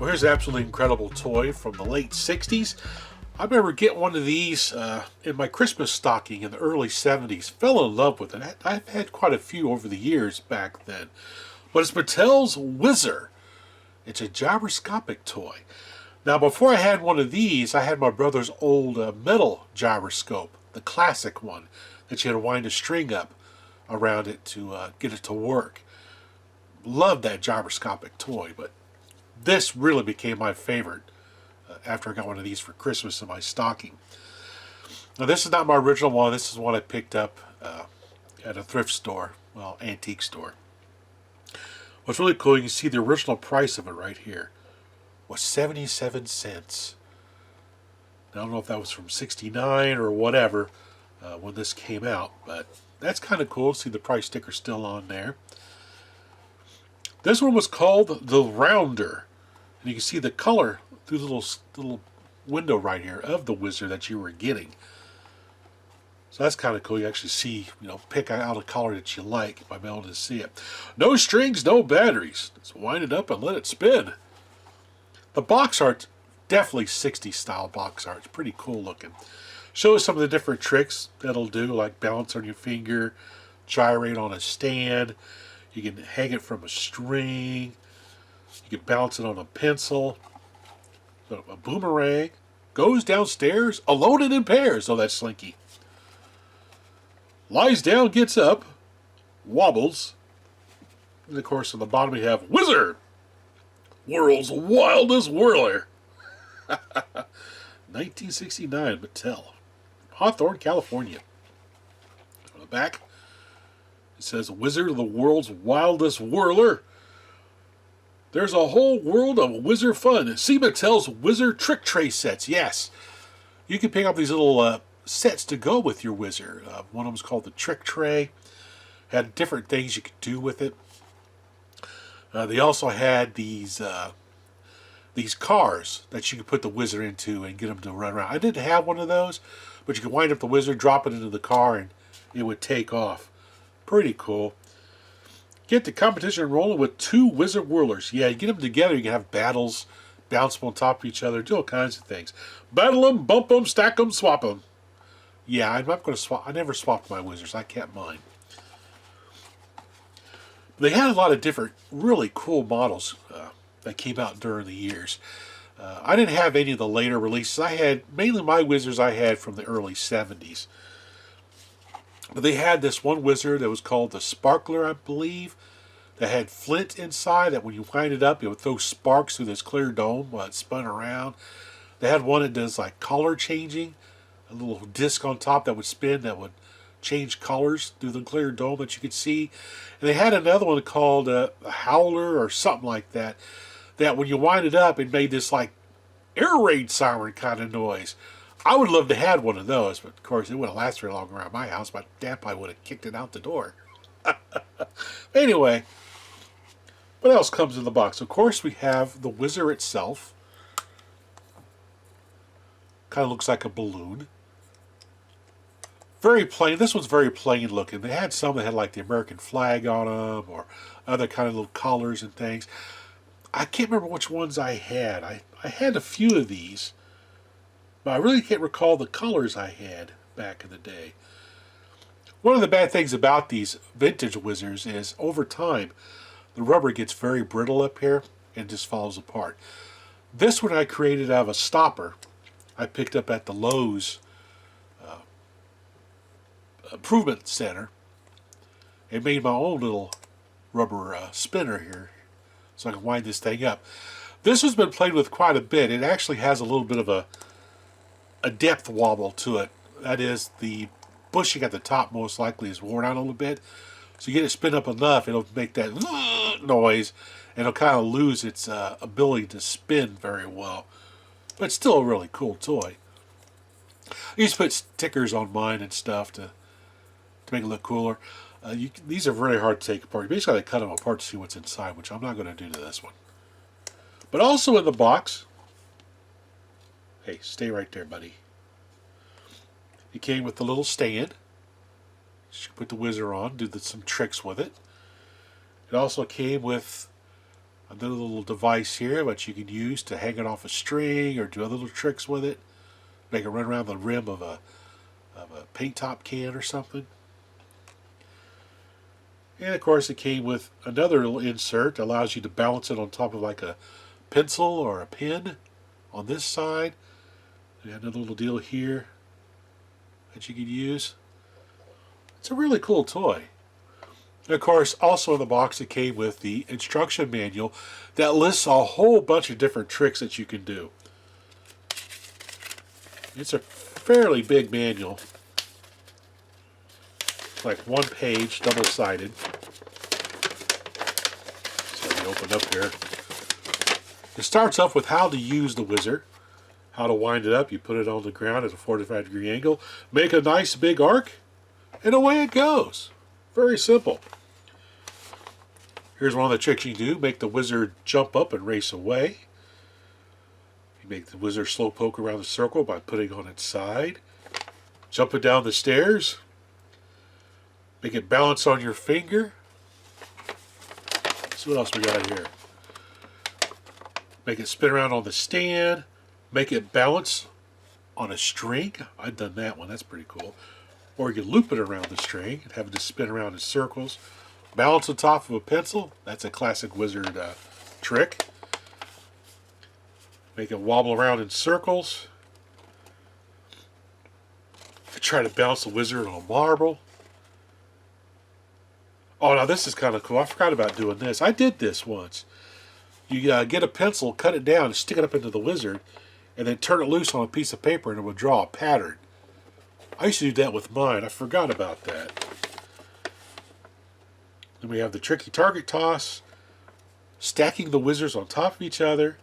Well, here's an absolutely incredible toy from the late 60s. I remember getting one of these in my Christmas stocking in the early 70s. Fell in love with it. I've had quite a few over the years back then. But it's Mattel's Wiz-z-zer. It's a gyroscopic toy. Now, before I had one of these, I had my brother's old metal gyroscope, the classic one, that you had to wind a string up around it to get it to work. Loved that gyroscopic toy, but this really became my favorite after I got one of these for Christmas in my stocking. Now, this is not my original one. This is one I picked up at a thrift store, well, antique store. What's really cool, you can see the original price of it right here was 77 cents. Now, I don't know if that was from 69 or whatever when this came out, but that's kind of cool. See the price sticker still on there. This one was called the Rounder. And you can see the color through the little window right here of the Wiz-z-zer that you were getting. So that's kind of cool. You actually see, pick out a color that you like by being able to see it. No strings, no batteries. Just wind it up and let it spin. The box art, definitely 60s style box art. It's pretty cool looking. Shows some of the different tricks that it'll do, like balance on your finger, gyrate on a stand. You can hang it from a string. You can bounce it on a pencil, a boomerang, goes downstairs, alone and in pairs. Oh, that's slinky. Lies down, gets up, wobbles. And of course, on the bottom we have Wiz-z-zer, world's wildest whirler. 1969, Mattel, Hawthorne, California. On the back, it says Wiz-z-zer, the world's wildest whirler. There's a whole world of Wiz-z-zer fun. See Mattel's Wiz-z-zer trick tray sets. Yes, you can pick up these little sets to go with your Wiz-z-zer. One of them is called the trick tray. Had different things you could do with it. They also had these cars that you could put the Wiz-z-zer into and get them to run around. I didn't have one of those, but you could wind up the Wiz-z-zer, drop it into the car, and it would take off. Pretty cool. Get the competition rolling with 2 Wiz-z-zer whirlers. Yeah, you get them together, you can have battles, bounce them on top of each other, do all kinds of things. Battle them, bump them, stack them, swap them. Yeah, I'm not going to swap. I never swapped my Wiz-z-zers. I kept mine. They had a lot of different, really cool models that came out during the years. I didn't have any of the later releases. I had, mainly my Wiz-z-zers I had from the early 70s. But they had this one Wiz-z-zer that was called the Sparkler, I believe, that had flint inside that when you wind it up, it would throw sparks through this clear dome while it spun around. They had one that does like color changing, a little disc on top that would spin that would change colors through the clear dome that you could see. And they had another one called a Howler or something like that, that when you wind it up, it made this like air raid siren kind of noise. I would love to have had one of those, but of course it wouldn't last very long around my house. My dad probably would have kicked it out the door. Anyway, what else comes in the box? Of course, we have the Wiz-z-zer itself. Kind of looks like a balloon. Very plain. This one's very plain looking. They had some that had like the American flag on them or other kind of little colors and things. I can't remember which ones I had. I had a few of these, but I really can't recall the colors I had back in the day. One of the bad things about these vintage Wiz-z-zers is over time, the rubber gets very brittle up here and just falls apart. This one I created out of a stopper I picked up at the Lowe's Improvement Center and made my own little rubber spinner here so I can wind this thing up. This has been played with quite a bit. It actually has a little bit of a depth wobble to it. That is, the bushing at the top most likely is worn out a little bit. So you get it spin up enough, it'll make that noise, and it'll kind of lose its ability to spin very well. But it's still a really cool toy. I used to put stickers on mine and stuff to make it look cooler. These are very hard to take apart. You basically have to cut them apart to see what's inside, which I'm not going to do to this one. But also in the box, hey, stay right there, buddy. It came with the little stand. You put the Wiz-z-zer on, do some tricks with it. It also came with Another little device here that you can use to hang it off a string or do other little tricks with it. Make it run around the rim of a paint top can or something. And of course it came with another little insert that allows you to balance it on top of like a pencil or a pen on this side. And another little deal here that you can use. It's a really cool toy. And of course, also in the box it came with the instruction manual that lists a whole bunch of different tricks that you can do. It's a fairly big manual. It's like one page, double-sided. So let me open up here. It starts off with how to use the Wiz-z-zer, how to wind it up. You put it on the ground at a 45-degree angle, make a nice big arc, and away it goes. Very simple. Here's one of the tricks you do. Make the Wiz-z-zer jump up and race away. You make the Wiz-z-zer slow poke around the circle by putting on its side. Jump it down the stairs. Make it balance on your finger. So what else we got here? Make it spin around on the stand. Make it balance on a string. I've done that one. That's pretty cool. Or you can loop it around the string and have it just spin around in circles. Balance on top of a pencil. That's a classic Wiz-z-zer trick. Make it wobble around in circles. Try to balance the Wiz-z-zer on a marble. Oh, now this is kind of cool. I forgot about doing this. I did this once. You get a pencil, cut it down, and stick it up into the Wiz-zer, and then turn it loose on a piece of paper, and it would draw a pattern. I used to do that with mine. I forgot about that. Then we have the tricky target toss, stacking the Wiz-zers on top of each other,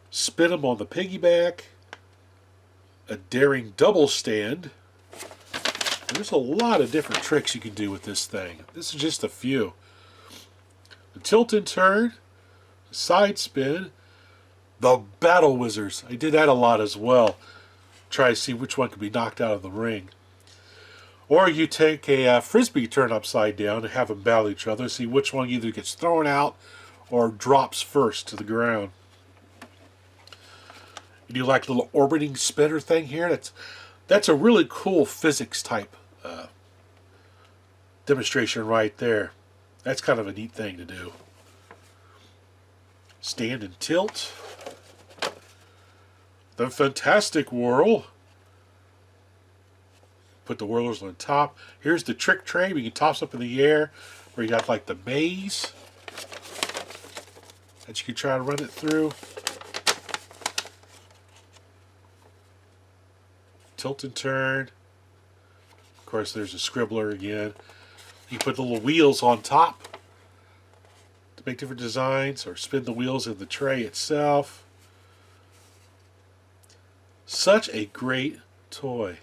spin them on the piggyback, a daring double stand. There's a lot of different tricks you can do with this thing. This is just a few. The tilt and turn, the side spin, the battle Wiz-zers. I did that a lot as well. Try to see which one can be knocked out of the ring. Or you take a frisbee, turn upside down, and have them battle each other. See which one either gets thrown out or drops first to the ground. You do like a little orbiting spinner thing here. That's a really cool physics type demonstration right there. That's kind of a neat thing to do. Stand and tilt. The fantastic whirl. Put the whirlers on top. Here's the trick tray. We can toss up in the air where you got like the maze that you can try to run it through. Tilt and turn. Of course, there's a scribbler again. You put the little wheels on top to make different designs, or spin the wheels in the tray itself. Such a great toy.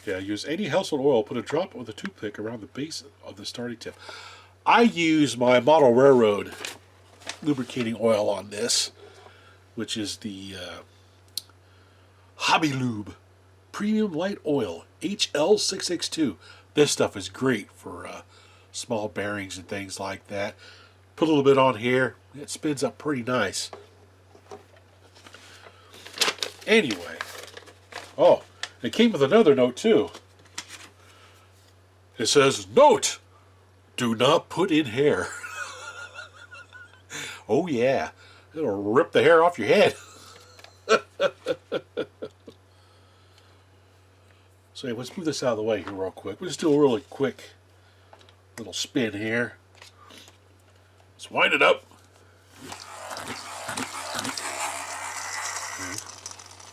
Yeah, use any household oil. Put a drop of the toothpick around the base of the starting tip. I use my Model Railroad lubricating oil on this, which is the Hobby Lube Premium Light Oil HL662. This stuff is great for small bearings and things like that. Put a little bit on here. It spins up pretty nice. Anyway. Oh, it came with another note too. It says, "Note, do not put in hair." Oh yeah, it'll rip the hair off your head. So hey, let's move this out of the way here real quick. We'll just do a really quick little spin here. Let's wind it up.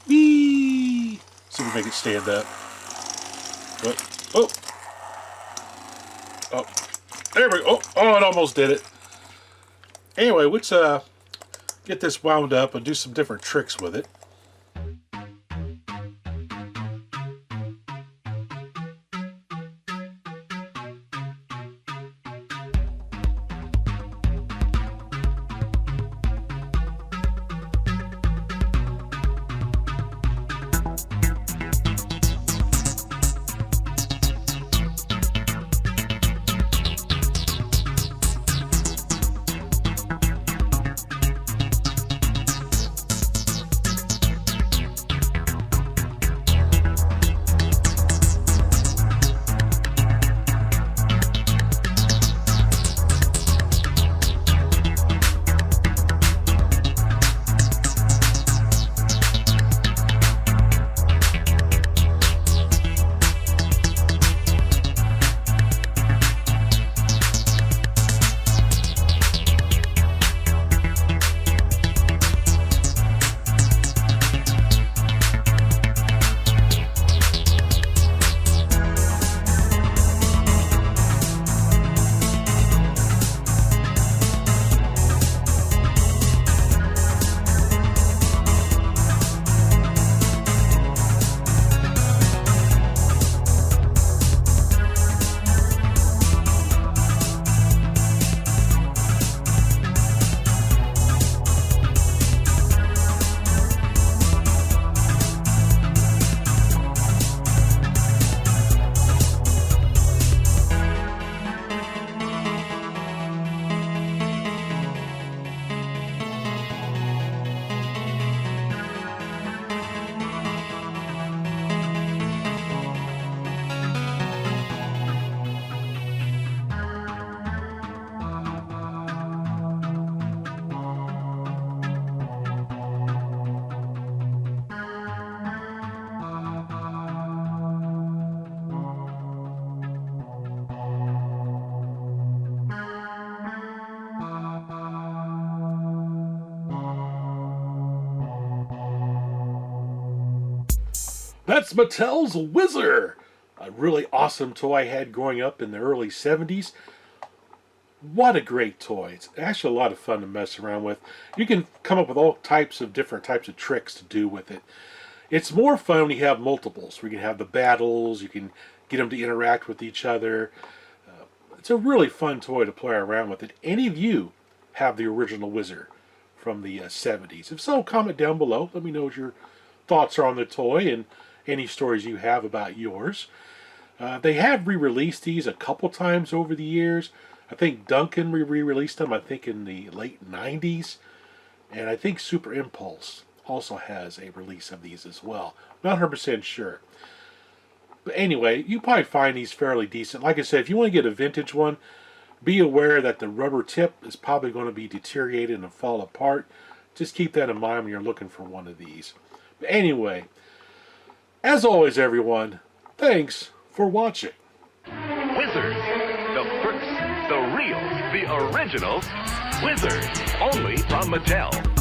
Whee! See if we can make it stand up. What? Oh! Oh! There we go! Oh, it almost did it. Anyway, let's get this wound up and do some different tricks with it. That's Mattel's Wiz-z-zer, a really awesome toy I had growing up in the early 70s. What a great toy. It's actually a lot of fun to mess around with. You can come up with all types of different types of tricks to do with it. It's more fun when you have multiples. We can have the battles, you can get them to interact with each other. It's a really fun toy to play around with. Did any of you have the original Wiz-z-zer from the 70s? If so, comment down below. Let me know what your thoughts are on the toy and any stories you have about yours. They have re-released these a couple times over the years. I think Duncan re-released them, I think in the late 90s. And I think Super Impulse also has a release of these as well. Not 100% sure. But anyway, you probably find these fairly decent. Like I said, if you want to get a vintage one, be aware that the rubber tip is probably going to be deteriorated and fall apart. Just keep that in mind when you're looking for one of these. But anyway, as always, everyone, thanks for watching. Wiz-z-zer, the first, the real, the original Wiz-z-zer, only from Mattel.